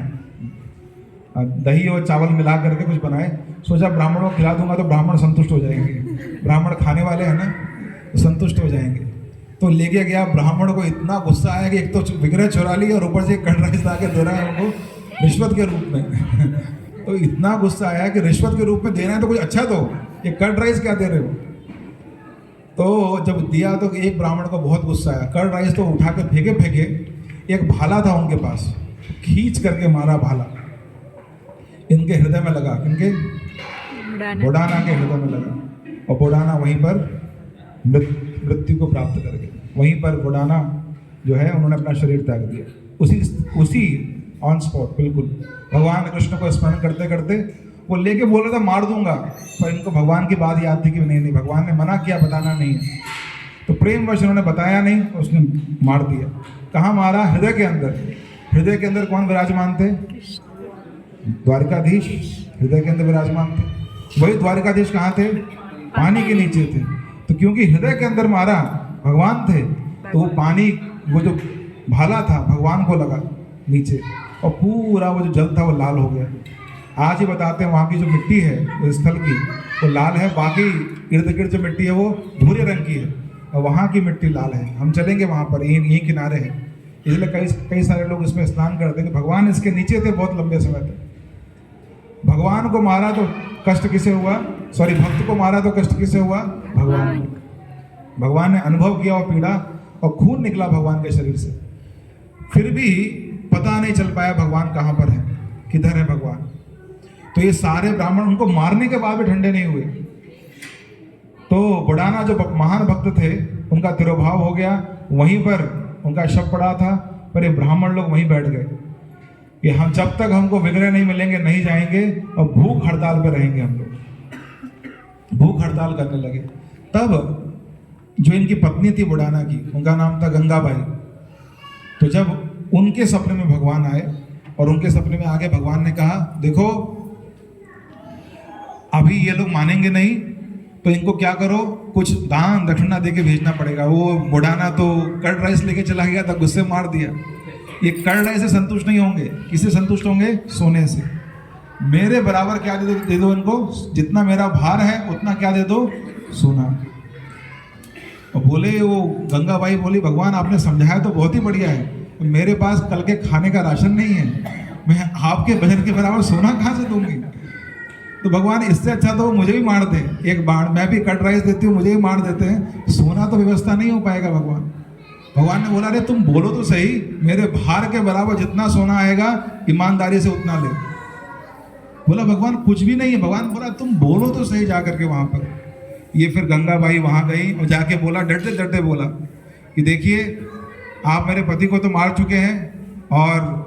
दही और चावल मिला करके कुछ बनाए। सोचा ब्राह्मणों को खिला दूंगा तो ब्राह्मण संतुष्ट हो जाएंगे, ब्राह्मण खाने वाले हैं ना, तो संतुष्ट हो जाएंगे। तो लेके गया, ब्राह्मण को इतना गुस्सा आया कि एक तो विग्रह चुरा लिया और ऊपर से कर्ड राइस ला के दे रहा है उनको रिश्वत के रूप में। तो इतना गुस्सा आया कि रिश्वत के रूप में देना है तो कुछ अच्छा दो, ये कर्ड राइस क्या दे रहे हो। तो जब दिया तो एक ब्राह्मण को बहुत गुस्सा आया, कर्ड राइस तो उठा के फेंके। एक भाला था उनके पास, खींच करके मारा भाला, इनके हृदय में लगा, इनके बुढ़ाना के हृदय में लगा, और बुढ़ाना वहीं पर मृत्यु को प्राप्त कर गए। वहीं पर बुढ़ाना जो है उन्होंने अपना शरीर त्याग दिया, उसी ऑन स्पॉट बिल्कुल। भगवान कृष्ण को स्मरण करते करते वो लेके बोल रहा था मार दूंगा, पर इनको भगवान की बात याद थी कि नहीं भगवान ने मना किया, बताना नहीं है। तो प्रेमवश उन्होंने बताया नहीं, उसने मार दिया। कहाँ मारा? हृदय के अंदर। हृदय के अंदर कौन विराजमान थे? द्वारिकाधीश हृदय के अंदर विराजमान थे। वही द्वारिकाधीश कहाँ थे? पानी के नीचे थे। तो क्योंकि हृदय के अंदर मारा भगवान थे, तो वो पानी, वो जो भाला था भगवान को लगा नीचे, और पूरा वो जो जल था वो लाल हो गया। आज ही बताते हैं वहाँ की जो मिट्टी है वो स्थल की वो लाल है, बाकी इर्द गिर्द जो मिट्टी है वो भूरे रंग की है, और वहाँ की मिट्टी लाल है। हम चलेंगे वहाँ पर, यही किनारे है, इसलिए कई सारे लोग इसमें स्नान करते हैं कि भगवान इसके नीचे थे बहुत लंबे समय तक। भगवान को मारा तो कष्ट किसे हुआ? सॉरी, भक्त को मारा तो कष्ट किसे हुआ? भगवान को। भगवान ने अनुभव किया वो पीड़ा, और खून निकला भगवान के शरीर से, फिर भी पता नहीं चल पाया भगवान कहाँ पर है, किधर है भगवान। तो ये सारे ब्राह्मण उनको मारने के बाद भी ठंडे नहीं हुए। तो बुढ़ाना जो महान भक्त थे उनका तिरोभाव हो गया, वहीं पर उनका शव पड़ा था, पर ये ब्राह्मण लोग वहीं बैठ गए कि हम जब तक हमको विग्रह नहीं मिलेंगे नहीं जाएंगे, और भूख हड़ताल पे रहेंगे। हम लोग भूख हड़ताल करने लगे। तब जो इनकी पत्नी थी बुढ़ाना की, उनका नाम था गंगाबाई। तो जब उनके सपने में भगवान आए, और उनके सपने में आके भगवान ने कहा देखो अभी ये लोग मानेंगे नहीं, तो इनको क्या करो, कुछ दान दक्षिणा देके भेजना पड़ेगा। वो बुढ़ाना तो कर्ड राइस लेके चला गया था, गुस्से मार दिया। ये कर्ड राइस से संतुष्ट नहीं होंगे, किससे संतुष्ट होंगे? सोने से। मेरे बराबर क्या दे दो इनको, जितना मेरा भार है उतना क्या दे दो? सोना। और बोले वो गंगाबाई बोली भगवान आपने समझाया तो बहुत ही बढ़िया है, मेरे पास कल के खाने का राशन नहीं है, मैं आपके वजन के बराबर सोना कहाँ से दूंगी। तो भगवान इससे अच्छा तो मुझे भी मार दे, एक बाण, मैं भी कट राइस देती हूँ, मुझे भी मार देते हैं, सोना तो व्यवस्था नहीं हो पाएगा। भगवान ने बोला अरे तुम बोलो तो सही, मेरे भार के बराबर जितना सोना आएगा ईमानदारी से उतना ले। बोला भगवान कुछ भी नहीं है। भगवान बोला तुम बोलो तो सही जा करके वहाँ पर। ये फिर गंगाबाई वहाँ गई और जाके बोला, डरते डरते बोला कि देखिए आप मेरे पति को तो मार चुके हैं, और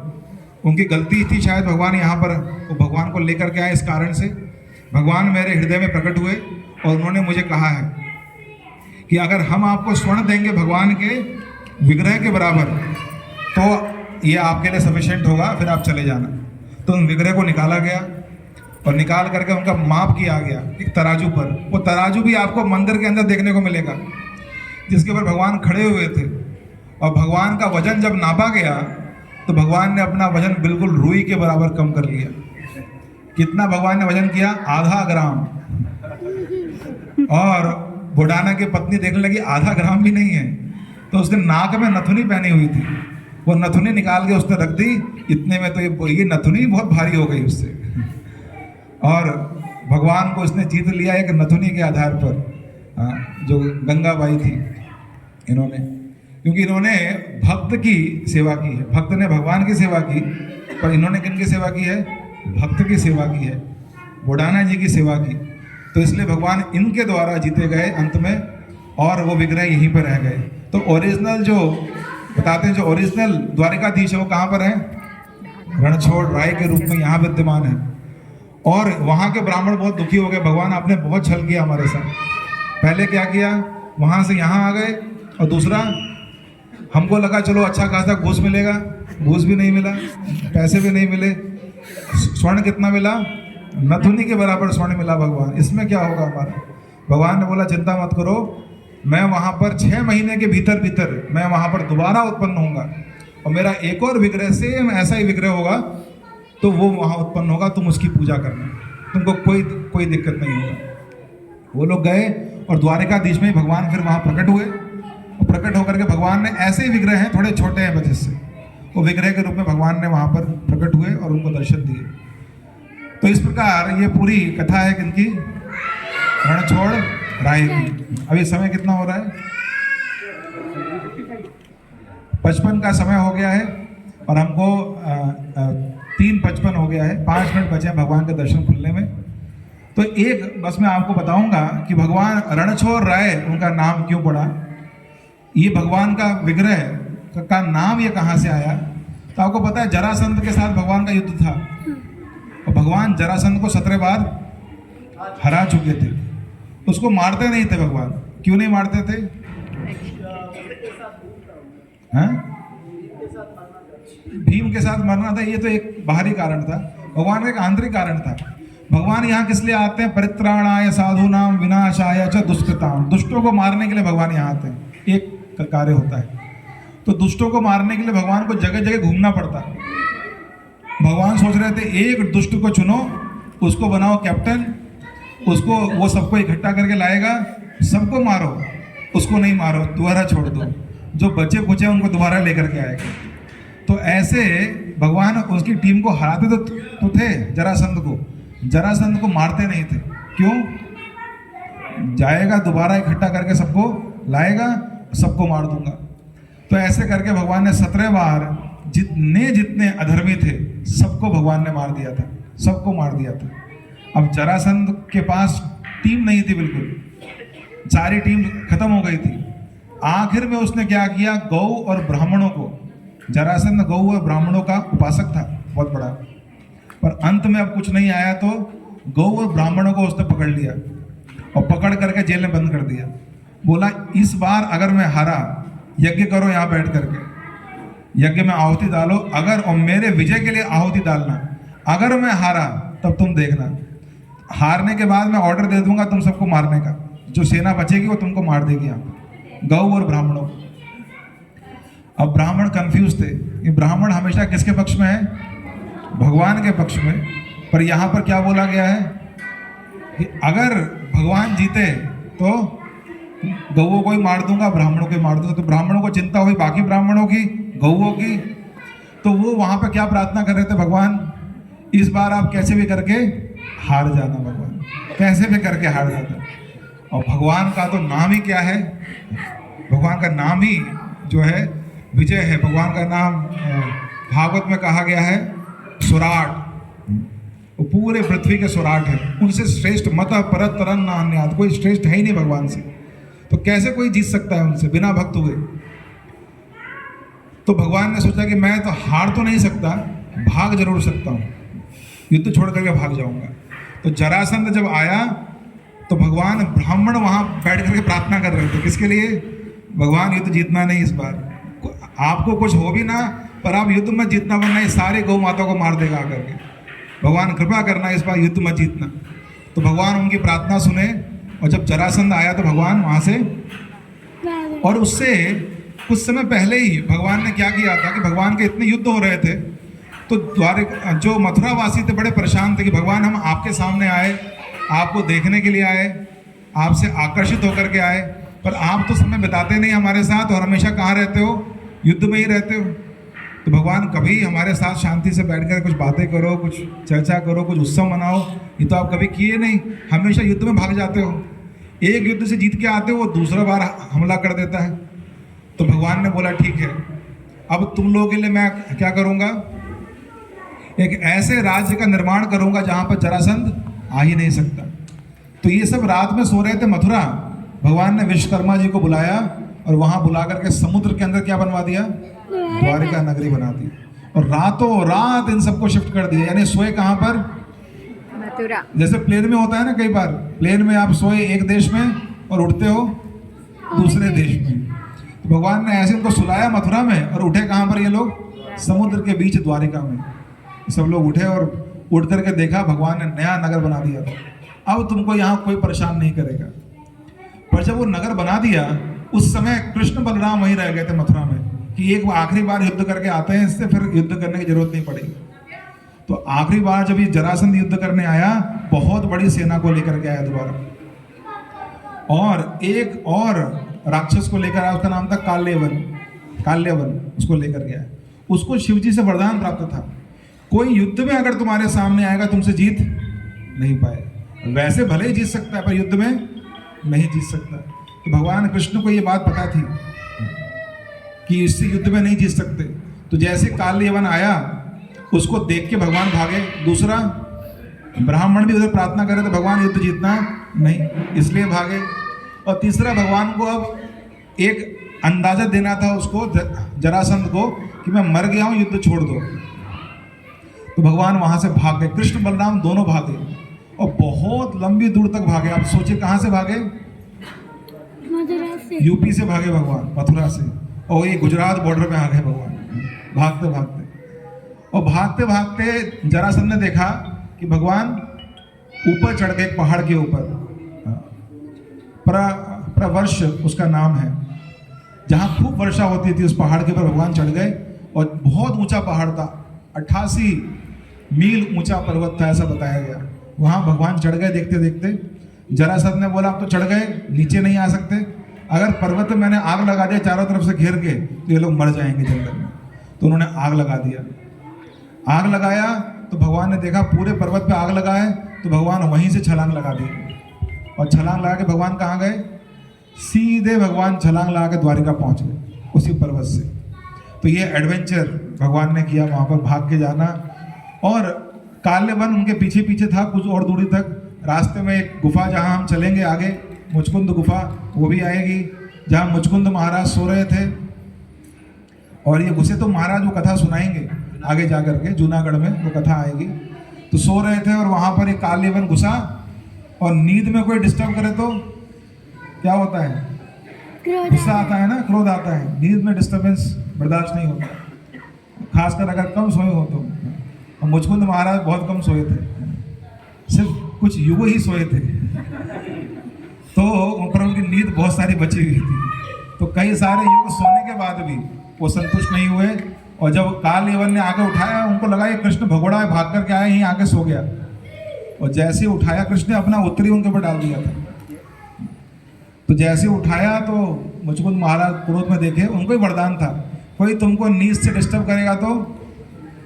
उनकी गलती थी शायद, भगवान यहाँ पर वो भगवान को लेकर के आए। इस कारण से भगवान मेरे हृदय में प्रकट हुए और उन्होंने मुझे कहा है कि अगर हम आपको स्वर्ण देंगे भगवान के विग्रह के बराबर, तो ये आपके लिए सफिशिएंट होगा, फिर आप चले जाना। तो उन विग्रह को निकाला गया और निकाल करके उनका माप किया गया एक तराजू पर। वो तराजू भी आपको मंदिर के अंदर देखने को मिलेगा, जिसके ऊपर भगवान खड़े हुए थे। और भगवान का वजन जब नापा गया तो भगवान ने अपना वजन बिल्कुल रुई के बराबर कम कर लिया। कितना भगवान ने वजन किया? आधा ग्राम। और बुढ़ाना की पत्नी देखने लगी आधा ग्राम भी नहीं है, तो उसने नाक में नथुनी पहनी हुई थी, वो नथुनी निकाल के उसने रख दी। इतने में तो ये नथुनी बहुत भारी हो गई उससे, और भगवान को इसने जीत लिया एक नथुनी के आधार पर। जो गंगाबाई थी इन्होंने, क्योंकि इन्होंने भक्त की सेवा की है। भक्त ने भगवान की सेवा की, पर इन्होंने किन की सेवा की है? भक्त की सेवा की है, बुढ़ाना जी की सेवा की। तो इसलिए भगवान इनके द्वारा जीते गए अंत में, और वो विग्रह यहीं पर रह गए। तो ओरिजिनल जो बताते हैं, जो ओरिजिनल द्वारिकाधीश है वो कहाँ पर है? रणछोड़ राय के रूप में यहाँ विद्यमान है। और वहाँ के ब्राह्मण बहुत दुखी हो गए, भगवान आपने बहुत छल किया हमारे साथ। पहले क्या किया, वहाँ से यहाँ आ गए, और दूसरा हमको लगा चलो अच्छा खासा घूस मिलेगा, घूस भी नहीं मिला, पैसे भी नहीं मिले। स्वर्ण कितना मिला, नथुनी के बराबर स्वर्ण मिला भगवान, इसमें क्या होगा हमारा। भगवान ने बोला चिंता मत करो, मैं वहाँ पर 6 महीने के भीतर भीतर मैं वहाँ पर दोबारा उत्पन्न होऊंगा, और मेरा एक और विग्रह सेम ऐसा ही विग्रह होगा, तो वो वहाँ उत्पन्न होगा, तुम उसकी पूजा करना, तुमको कोई दिक्कत नहीं होगा। वो लोग गए और द्वारिकाधीश में भगवान फिर वहाँ प्रकट हुए, और प्रकट होकर के भगवान ने ऐसे ही विग्रह हैं, थोड़े छोटे हैं वजह से, वो विग्रह के रूप में भगवान ने वहाँ पर प्रकट हुए और उनको दर्शन दिए। तो इस प्रकार ये पूरी कथा है किनकी, रणछोड़ राय की। अभी समय कितना हो रहा है, 55 का समय हो गया है, और हमको 3:55 हो गया है, 5 मिनट बचे हैं भगवान के दर्शन खुलने में। तो एक बस मैं आपको बताऊंगा कि भगवान रणछोड़ राय उनका नाम क्यों पड़ा, ये भगवान का विग्रह का नाम ये कहाँ से आया। तो आपको पता है जरासंध के साथ भगवान का युद्ध था, और भगवान जरासंध को 17 बार हरा चुके थे। उसको मारते नहीं थे भगवान, क्यों नहीं मारते थे, हैं? भीम के साथ मरना था, ये तो एक बाहरी कारण था, भगवान का एक आंतरिक कारण था। भगवान यहाँ किस लिए आते हैं, परित्राणाय साधूनाम विनाशाय च दुष्कृताम, दुष्टों को मारने के लिए भगवान यहाँ आते हैं, एक कार्य होता है। तो दुष्टों को मारने के लिए भगवान को जगह जगह घूमना पड़ता है। भगवान सोच रहे थे एक दुष्ट को चुनो, उसको बनाओ कैप्टन, उसको वो सबको इकट्ठा करके लाएगा, सबको मारो, उसको नहीं मारो, दोबारा छोड़ दो, जो बचे कुचे उनको दोबारा लेकर के आएगा। तो ऐसे भगवान उसकी टीम को हराते तो थे, जरासंध को मारते नहीं थे। क्यों, जाएगा दोबारा इकट्ठा करके सबको लाएगा, सबको मार दूंगा। तो ऐसे करके भगवान ने 17 बार जितने अधर्मी थे सबको भगवान ने मार दिया था, सबको मार दिया था। अब जरासंध के पास टीम नहीं थी, बिल्कुल सारी टीम खत्म हो गई थी। आखिर में उसने क्या किया, गौ और ब्राह्मणों को, जरासंध गौ और ब्राह्मणों का उपासक था बहुत बड़ा, पर अंत में अब कुछ नहीं आया तो गौ और ब्राह्मणों को उसने पकड़ लिया और पकड़ करके जेल में बंद कर दिया। बोला इस बार अगर मैं हारा, यज्ञ करो यहाँ बैठ करके, यज्ञ में आहुति डालो, अगर और मेरे विजय के लिए आहुति डालना, अगर मैं हारा तब तुम देखना, हारने के बाद मैं ऑर्डर दे दूंगा तुम सबको मारने का, जो सेना बचेगी वो तुमको मार देगी यहाँ, गौ और ब्राह्मणों। अब ब्राह्मण कंफ्यूज थे कि ब्राह्मण हमेशा किसके पक्ष में है, भगवान के पक्ष में। पर यहाँ पर क्या बोला गया है कि अगर भगवान जीते तो गौओं को ही मार दूंगा, ब्राह्मणों को ही मार दूंगा। तो ब्राह्मणों को चिंता हुई बाकी ब्राह्मणों की, गौओं की, तो वो वहाँ पे क्या प्रार्थना कर रहे थे, भगवान इस बार आप कैसे भी करके हार जाना, भगवान कैसे भी करके हार जाना। और भगवान का तो नाम ही क्या है, भगवान का नाम ही जो है विजय है। भगवान का नाम भागवत में कहा गया है सुराट, वो पूरे पृथ्वी के सुराट है, उनसे श्रेष्ठ मत परत तरन नान्याद, कोई श्रेष्ठ है ही नहीं भगवान से। तो कैसे कोई जीत सकता है उनसे बिना भक्त हुए। तो भगवान ने सोचा कि मैं तो हार तो नहीं सकता, भाग जरूर सकता हूँ, युद्ध छोड़ करके भाग जाऊंगा। तो जरासंध जब आया तो भगवान ब्राह्मण वहां बैठ करके प्रार्थना कर रहे थे, किसके लिए, भगवान युद्ध जीतना नहीं इस बार, आपको कुछ हो भी ना, पर आप युद्ध मत जीतना, वरना ये सारे गौ माता को मार देगा आकर के, भगवान कृपा करना इस बार युद्ध मत जीतना। तो भगवान उनकी प्रार्थना सुने, और जब जरासंध आया तो भगवान वहाँ से, और उससे कुछ समय पहले ही भगवान ने क्या किया था कि भगवान के इतने युद्ध हो रहे थे तो द्वारिका जो मथुरा वासी थे बड़े परेशान थे कि भगवान हम आपके सामने आए, आपको देखने के लिए आए, आपसे आकर्षित होकर के आए, पर आप तो समय बिताते नहीं हमारे साथ, और हमेशा कहाँ रहते हो, युद्ध में ही रहते हो। तो भगवान कभी हमारे साथ शांति से बैठकर कुछ बातें करो, कुछ चर्चा करो, कुछ उत्सव मनाओ, ये तो आप कभी किए नहीं, हमेशा युद्ध में भाग जाते हो। एक युद्ध से जीत के आते हो, वो दूसरा बार हमला कर देता है। तो भगवान ने बोला ठीक है, अब तुम लोगों के लिए मैं क्या करूँगा, एक ऐसे राज्य का निर्माण करूँगा जहाँ पर जरासंध आ ही नहीं सकता। तो ये सब रात में सो रहे थे मथुरा, भगवान ने विश्वकर्मा जी को बुलाया और वहाँ बुला करके समुद्र के अंदर क्या बनवा दिया, द्वारिका नगरी बना दी। और रातों रात इन सबको शिफ्ट कर दिया। यानी सोए कहाँ पर? मथुरा। जैसे प्लेन में होता है ना, कई बार प्लेन में आप सोए एक देश में और उठते हो दूसरे देश में। तो भगवान ने ऐसे उनको सुलाया मथुरा में, और उठे कहाँ पर ये लोग? समुद्र के बीच द्वारिका में। सब लोग उठे और उठ करके देखा भगवान ने नया नगर बना दिया था, अब तुमको यहाँ कोई परेशान नहीं करेगा। पर जब वो नगर बना दिया, उस समय कृष्ण बलराम वहीं रह गए थे मथुरा में, कि एक आखिरी बार युद्ध करके आते हैं, इससे फिर युद्ध करने की जरूरत नहीं पड़ेगी। तो आखिरी बार जब ये जरासंध युद्ध करने आया, बहुत बड़ी सेना को लेकर के आया दोबारा, और एक और राक्षस को लेकर आया, उसका नाम था काल्यवन उसको लेकर गया। उसको शिवजी से वरदान प्राप्त था, कोई युद्ध में अगर तुम्हारे सामने आएगा तुमसे जीत नहीं पाएगा। वैसे भले ही जीत सकता है पर युद्ध में नहीं जीत सकता। तो भगवान कृष्ण को ये बात पता थी कि इससे युद्ध में नहीं जीत सकते। तो जैसे काल्यवन आया, उसको देख के भगवान भागे। दूसरा ब्राह्मण भी उधर प्रार्थना करे तो भगवान युद्ध जीतना नहीं, इसलिए भागे। और तीसरा भगवान को अब एक अंदाजा देना था उसको, जरासंध को, कि मैं मर गया हूं, युद्ध छोड़ दो। तो भगवान वहां से भाग गए, कृष्ण बलराम दोनों भागे और बहुत लंबी दूर तक भागे। आप सोचिए कहां से भागे? मथुरा से। यूपी से भागे भगवान, मथुरा से, और ये गुजरात बॉर्डर पे आ गए भगवान, भागते भागते। और भागते भागते जरासंध ने देखा कि भगवान ऊपर चढ़ गए पहाड़ के ऊपर। प्रवर्ष उसका नाम है, जहाँ खूब वर्षा होती थी, उस पहाड़ के ऊपर भगवान चढ़ गए। और बहुत ऊंचा पहाड़ था, 88 मील ऊंचा पर्वत था, ऐसा बताया गया। वहाँ भगवान चढ़ गए देखते देखते। जरासंध ने बोला, आप तो चढ़ गए, नीचे नहीं आ सकते, अगर पर्वत में मैंने आग लगा दिया चारों तरफ से घेर के तो ये लोग मर जाएंगे जंगल में। तो उन्होंने आग लगा दिया। आग लगाया तो भगवान ने देखा पूरे पर्वत पे आग लगा है, तो भगवान वहीं से छलांग लगा दी। और छलांग लगा के भगवान कहाँ गए? सीधे भगवान छलांग लगा के द्वारिका पहुंच गए, उसी पर्वत से। तो ये एडवेंचर भगवान ने किया, वहाँ पर भाग के जाना। और काल्यवन उनके पीछे पीछे था कुछ और दूरी तक। रास्ते में एक गुफा, जहाँ हम चलेंगे आगे, मुचकुंद गुफा, वो भी आएगी, जहाँ मुचकुंद महाराज सो रहे थे। और ये घुसे तो महाराज वो कथा सुनाएंगे आगे जा करके, जूनागढ़ में वो कथा आएगी। तो सो रहे थे और वहाँ पर एक काल्यवन घुसा, और नींद में कोई डिस्टर्ब करे तो क्या होता है? गुस्सा आता है ना, क्रोध आता है। नींद में डिस्टर्बेंस बर्दाश्त नहीं होता, खासकर अगर कम सोए हो तो। और मुचकुंद महाराज बहुत कम सोए थे, सिर्फ कुछ युग ही सोए थे, तो उन पर उनकी नींद बहुत सारी बची हुई थी। तो कई सारे युग सोने के बाद भी वो संतुष्ट नहीं हुए। और जब काल्यवन ने आगे उठाया, उनको लगा ये कृष्ण भगोड़ा है, भाग करके आया, यहीं आके सो गया। और जैसे उठाया, कृष्ण ने अपना उत्तरी उनके ऊपर डाल दिया था। तो जैसे उठाया तो मुचकुंद महाराज क्रोध में देखे, उनको ही वरदान था, कोई तुमको नींद से डिस्टर्ब करेगा तो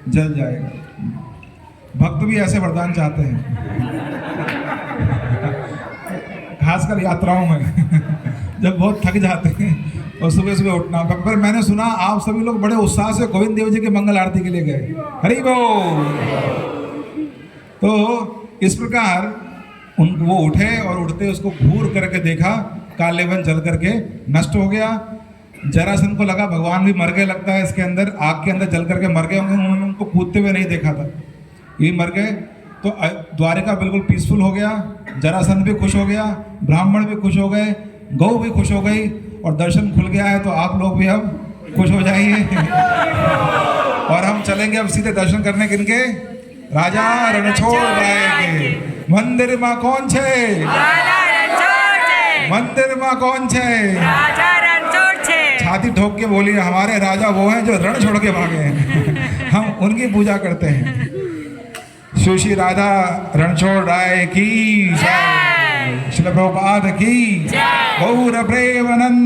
जल जाएगा। भक्त भी ऐसे वरदान चाहते हैं, खासकर यात्राओं में जब बहुत थक जाते हैं और सुबह सुबह उठना। पर मैंने सुना आप सभी लोग बड़े उत्साह से गोविंद देव जी की मंगल आरती के लिए गए, हरि बोल। तो इस प्रकार वो उठे, और उठते उसको घूर करके देखा, काल्यवन जल करके नष्ट हो गया। जरासंध को लगा भगवान भी मर गए, लगता है इसके अंदर, आग के अंदर जल करके मर गए होंगे, उन्होंने उनको कूदते हुए नहीं देखा था, ये मर गए। तो द्वारिका बिल्कुल पीसफुल हो गया, जरासंध भी खुश हो गया, ब्राह्मण भी खुश हो गए, गौ भी खुश हो गई, और दर्शन खुल गया है। तो आप लोग भी अब खुश हो जाइए और हम चलेंगे अब सीधे दर्शन करने किनके? राजा रणछोड़ राय के मंदिर में। कौन छे? मंदिर में कौन छे? छाती ठोक के बोली, हमारे राजा वो हैं जो रण छोड़ के भागे हैं हम उनकी पूजा करते हैं। सुश्री राधा रणछोड़ राय की जय, श्रील प्रभुपाद की, गौर प्रेमानंद